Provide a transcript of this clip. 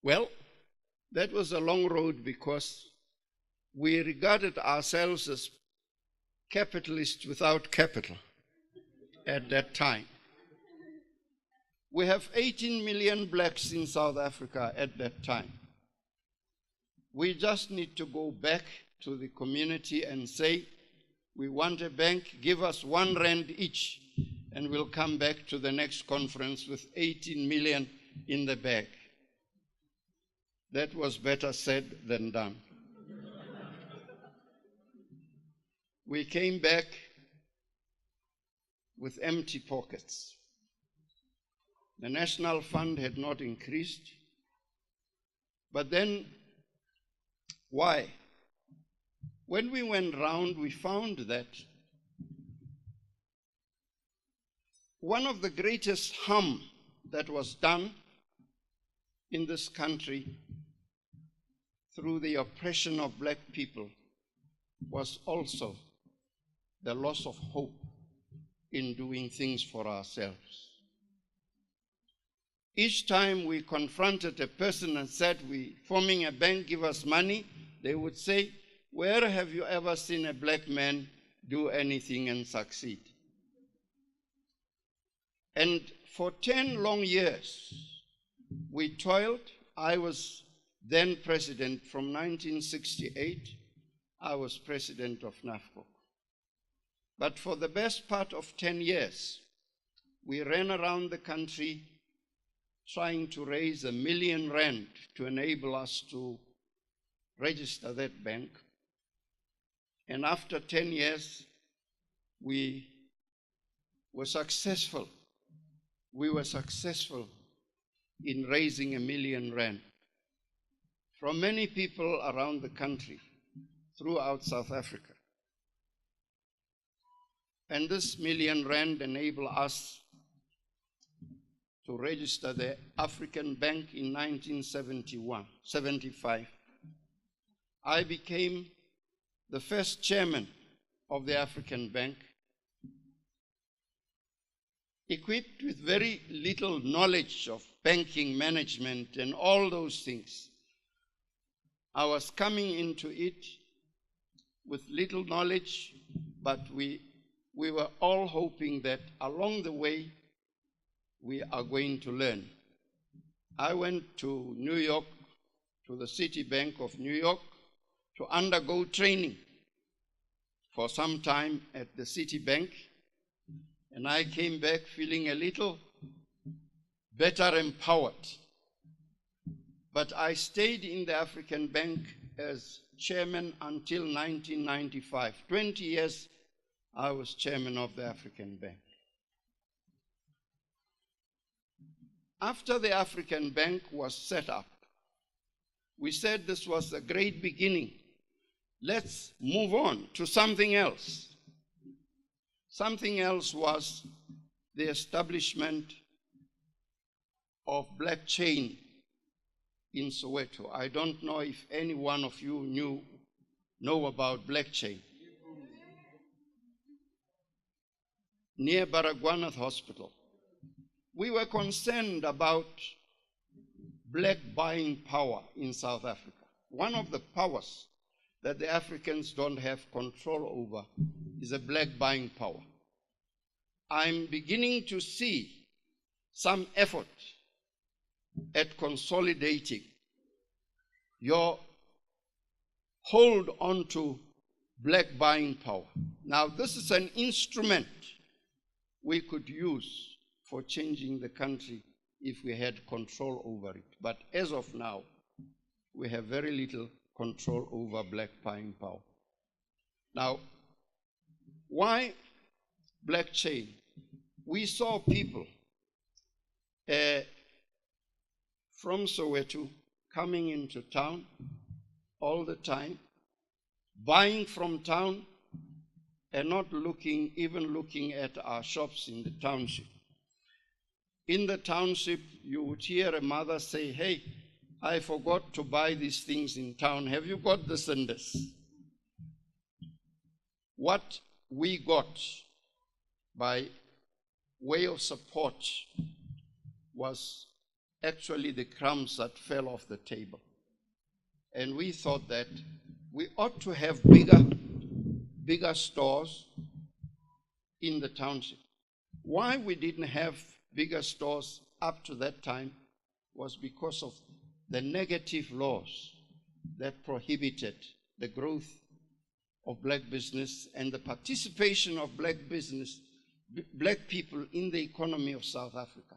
Well, that was a long road because we regarded ourselves as capitalists without capital at that time. We have 18 million blacks in South Africa at that time. We just need to go back to the community and say, we want a bank, give us R1 each, and we'll come back to the next conference with 18 million in the bag. That was better said than done. We came back with empty pockets. The National Fund had not increased. But then, why? When we went round, we found that one of the greatest harm that was done in this country through the oppression of black people was also the loss of hope in doing things for ourselves. Each time we confronted a person and said, we're forming a bank, give us money, they would say, where have you ever seen a black man do anything and succeed? And for 10 long years, we toiled. I was then president from 1968. I was president of NAFCO. But for the best part of 10 years, we ran around the country trying to raise R1 million to enable us to register that bank. And after 10 years, we were successful. We were successful in raising R1 million from many people around the country, throughout South Africa. And this R1 million enabled us to register the African Bank in 1975. I became the first chairman of the African Bank, equipped with very little knowledge of banking management and all those things. I was coming into it with little knowledge, but we were all hoping that along the way we are going to learn. I went to New York, to the Citibank of New York, to undergo training for some time at the Citibank, and I came back feeling a little better empowered. But I stayed in the African Bank as chairman until 1995. 20 years I was chairman of the African Bank. After the African Bank was set up, we said this was a great beginning. Let's move on to something else. Something else was the establishment of blockchain in Soweto. I don't know if any one of you know about blockchain. Near Baragwanath Hospital. We were concerned about black buying power in South Africa. One of the powers that the Africans don't have control over is a black buying power. I'm beginning to see some effort at consolidating your hold on to black buying power. Now, this is an instrument we could use for changing the country if we had control over it. But as of now, we have very little control over black buying power. Now, why blockchain? We saw people from Soweto coming into town all the time, buying from town and not even looking at our shops in the township. In the township, you would hear a mother say, hey, I forgot to buy these things in town. Have you got this and this? What we got by way of support was actually the crumbs that fell off the table. And we thought that we ought to have bigger stores in the township. Why we didn't have bigger stores up to that time was because of the negative laws that prohibited the growth of black business and the participation of black people in the economy of South Africa.